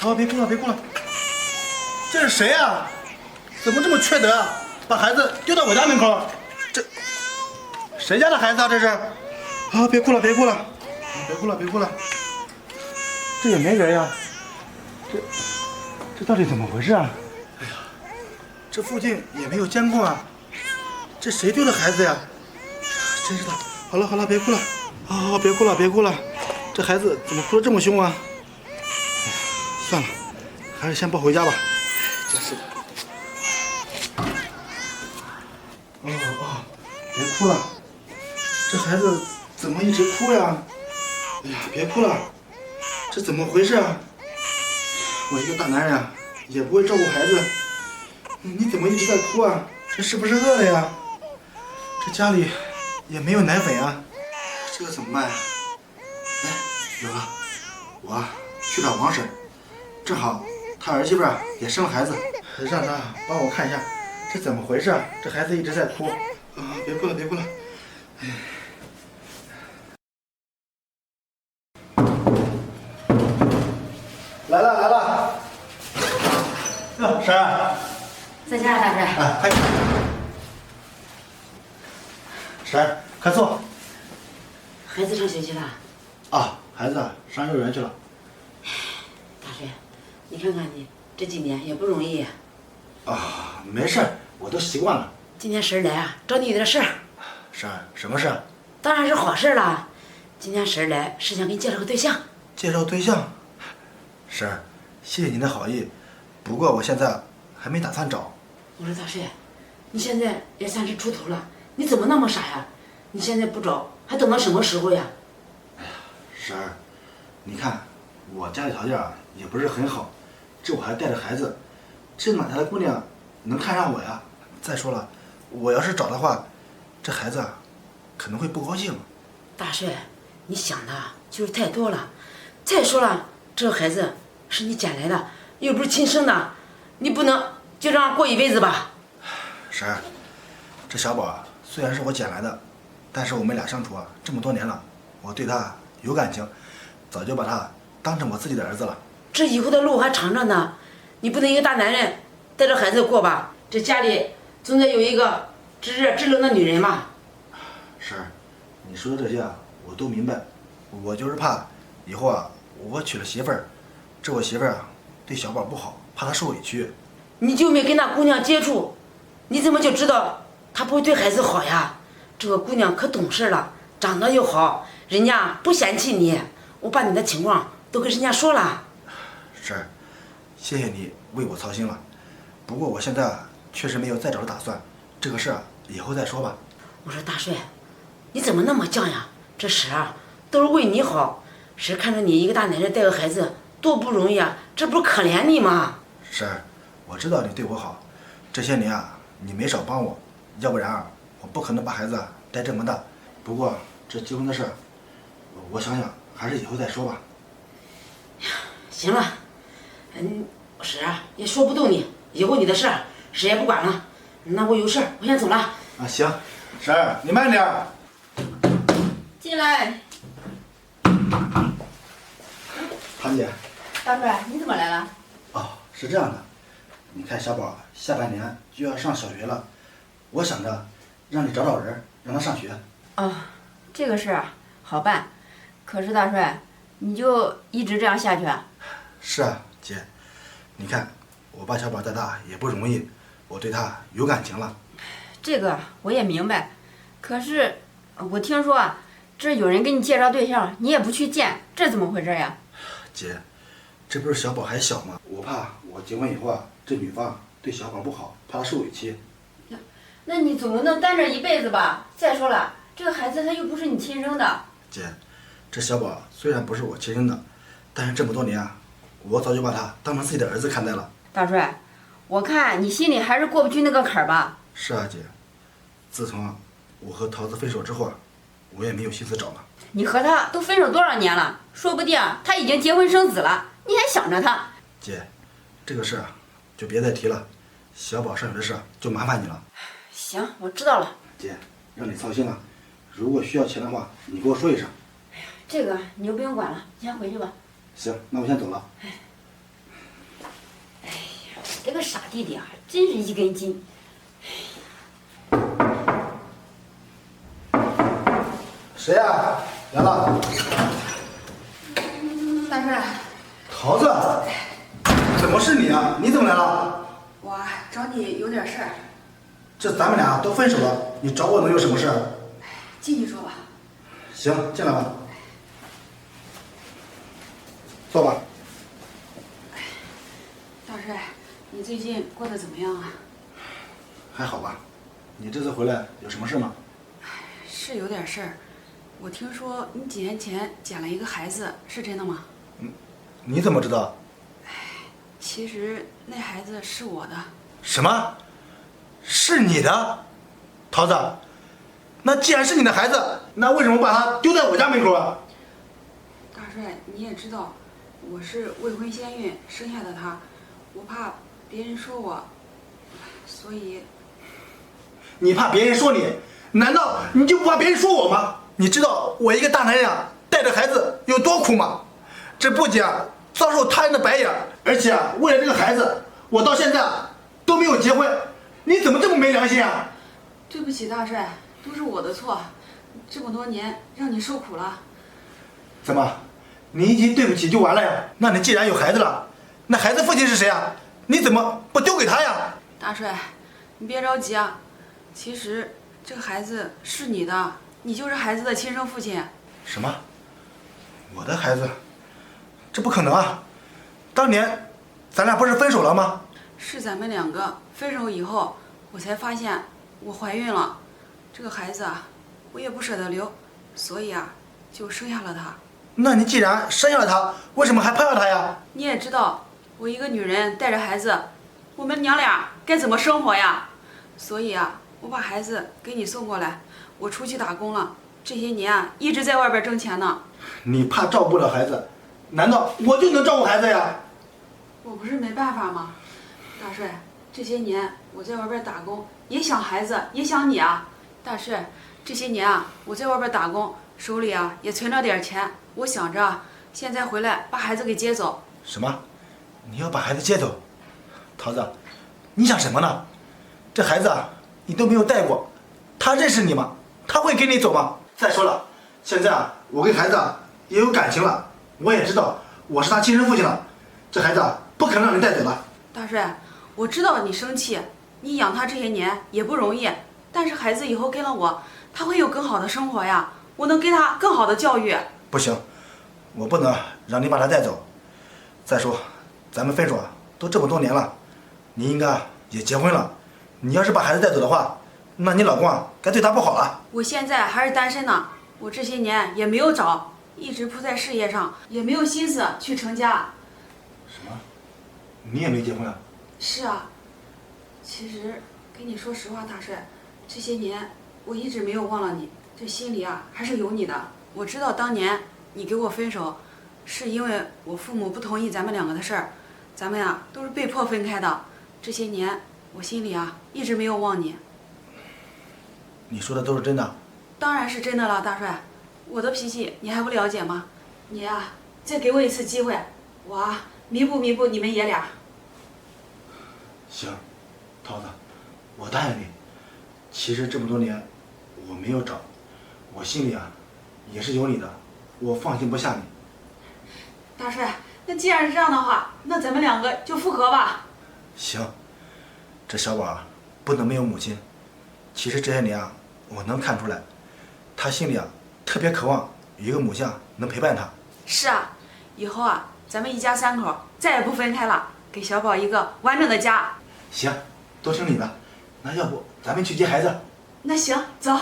好，别哭了，别哭了。这是谁啊？怎么这么缺德啊？把孩子丢到我家门口，这谁家的孩子啊？这是？啊，别哭了，别哭了，别哭了，别哭了。这也没人呀，这到底怎么回事啊？哎呀，这附近也没有监控啊，这谁丢的孩子呀？真是的。好了好了，别哭了，好，别哭了，别哭了。这孩子怎么哭得这么凶啊？哎呀，算了，还是先抱回家吧。真是的。哦，别哭了，这孩子怎么一直哭呀？哎呀，别哭了，这怎么回事啊？我一个大男人啊，也不会照顾孩子，你怎么一直在哭啊？这是不是饿了呀？这家里也没有奶粉啊，这个怎么办呀？哎，有了，我去找王婶，正好她儿媳妇也生了孩子，让她帮我看一下，这怎么回事啊？这孩子一直在哭啊！别哭了，别哭了。哎，来了来了。哟，婶儿，在家啊，大帅。哎，快点。婶儿，快坐。孩子上学去了？啊，孩子上幼儿园去了。大帅，你看看你这几年也不容易呀。啊，没事，我都习惯了。今天婶儿来啊，找你有点事儿。婶儿，什么事？当然是好事了。今天婶儿来是想给你介绍个对象。介绍对象？婶儿，谢谢您的好意，不过我现在还没打算找。我说大帅，你现在也30出头了，你怎么那么傻呀？你现在不找，还等到什么时候呀？哎呀，婶儿，你看我家里条件也不是很好，这我还带着孩子，这哪来的姑娘能看上我呀？再说了，我要是找的话，这孩子可能会不高兴。大帅，你想的就是太多了。再说了，这个孩子是你捡来的，又不是亲生的，你不能就这样过一辈子吧？婶儿，这小宝虽然是我捡来的，但是我们俩相处这么多年了，我对他有感情，早就把他当成我自己的儿子了。这以后的路还长着呢，你不能一个大男人带着孩子过吧？这家里总得有一个知热知冷的女人嘛。婶儿，你说的这些我都明白，我就是怕以后我娶了媳妇儿，这我媳妇儿对小宝不好，怕她受委屈。你就没跟那姑娘接触，你怎么就知道她不会对孩子好呀？这个姑娘可懂事了，长得又好，人家不嫌弃你。我把你的情况都跟人家说了。婶儿，谢谢你为我操心了，不过我现在确实没有再找的打算，这个事以后再说吧。我说大帅，你怎么那么犟呀？这婶儿都是为你好，婶儿看着你一个大男人带个孩子多不容易啊，这不是可怜你吗？婶儿，我知道你对我好，这些年你没少帮我，要不然我不可能把孩子带这么大。不过这结婚的事，我想想还是以后再说吧。行了，婶儿也说不动你，以后你的事儿婶儿也不管了。那我有事儿，我先走了。行，婶儿你慢点儿。进来。唐姐。大帅，你怎么来了？哦，是这样的，你看小宝下半年就要上小学了，我想着让你找找人，让他上学。哦，这个事儿好办，可是大帅，你就一直这样下去啊？是啊，姐，你看我把小宝带大也不容易，我对他有感情了。这个我也明白，可是我听说这有人给你介绍对象，你也不去见，这怎么回事呀？姐，这不是小宝还小吗？我怕我结婚以后这女方对小宝不好，怕他受委屈。那你总不能单着一辈子吧？再说了，这个孩子他又不是你亲生的。姐，这小宝虽然不是我亲生的，但是这么多年我早就把他当成自己的儿子看待了。大帅，我看你心里还是过不去那个坎儿吧？是啊，姐，自从我和桃子分手之后我也没有心思找了。你和他都分手多少年了？说不定他已经结婚生子了，你还想着他？姐，这个事就别再提了，小宝上学的事就麻烦你了。行，我知道了。姐，让你操心了，如果需要钱的话，你给我说一声。这个你就不用管了，你先回去吧。行，那我先走了。这个傻弟弟啊，真是一根筋。谁呀？来了。大帅，桃子，怎么是你啊？你怎么来了？我找你有点事儿。这咱们俩都分手了，你找我能有什么事儿？进去说吧。行，进来吧。坐吧。大帅，你最近过得怎么样啊？还好吧？你这次回来有什么事吗？是有点事儿。我听说你几年前捡了一个孩子，是真的吗？你怎么知道？其实那孩子是我的。什么？是你的？桃子，那既然是你的孩子，那为什么把他丢在我家门口啊？大帅，你也知道，我是未婚先孕生下的他，我怕别人说我，所以。你怕别人说你？难道你就不怕别人说我吗？你知道我一个大男人啊，带着孩子有多苦吗？这不仅遭受他人的白眼，而且为了这个孩子，我到现在都没有结婚。你怎么这么没良心啊？对不起，大帅，都是我的错，这么多年让你受苦了。怎么，你一提对不起就完了呀？那你既然有孩子了，那孩子父亲是谁啊？你怎么不丢给他呀？大帅，你别着急啊，其实这个孩子是你的，你就是孩子的亲生父亲。什么？我的孩子？这不可能啊！当年咱俩不是分手了吗？是咱们两个分手以后，我才发现我怀孕了。这个孩子啊，我也不舍得留，所以啊，就生下了他。那你既然生下了他，为什么还抛下他呀？你也知道，我一个女人带着孩子，我们娘俩该怎么生活呀？所以啊，我把孩子给你送过来，我出去打工了，这些年啊，一直在外边挣钱呢。你怕照顾不了孩子，难道我就能照顾孩子呀？我不是没办法吗？大帅，这些年我在外边打工，也想孩子，也想你啊。大帅，这些年啊，我在外边打工，手里啊也存了点钱，我想着现在回来把孩子给接走。什么？你要把孩子接走？桃子，你想什么呢？这孩子啊，你都没有带过，他认识你吗？他会跟你走吗？再说了，现在啊，我跟孩子啊也有感情了，我也知道我是他亲生父亲了，这孩子啊不可能让人带走的。大帅，我知道你生气，你养他这些年也不容易，但是孩子以后跟了我，他会有更好的生活呀，我能给他更好的教育。不行，我不能让你把他带走。再说，咱们分手都这么多年了，你应该也结婚了，你要是把孩子带走的话，那你老公啊该对他不好了。我现在还是单身呢，我这些年也没有找，一直扑在事业上，也没有心思去成家。什么？你也没结婚啊？是啊，其实跟你说实话，大帅，这些年我一直没有忘了你，这心里啊还是有你的。我知道当年你给我分手，是因为我父母不同意咱们两个的事儿，咱们呀都是被迫分开的。这些年我心里啊一直没有忘你。你说的都是真的？当然是真的了，大帅，我的脾气你还不了解吗？你呀再给我一次机会，我啊弥补弥补你们爷俩。行，桃子，我答应你。其实这么多年我没有找，我心里啊也是有你的，我放心不下你。大帅，那既然是这样的话，那咱们两个就复合吧。行，这小宝啊不能没有母亲。其实这些年啊，我能看出来，他心里啊特别渴望有一个母亲啊能陪伴他。是啊，以后啊咱们一家三口再也不分开了，给小宝一个完整的家。行，都听你的。那要不咱们去接孩子？那行，走。走。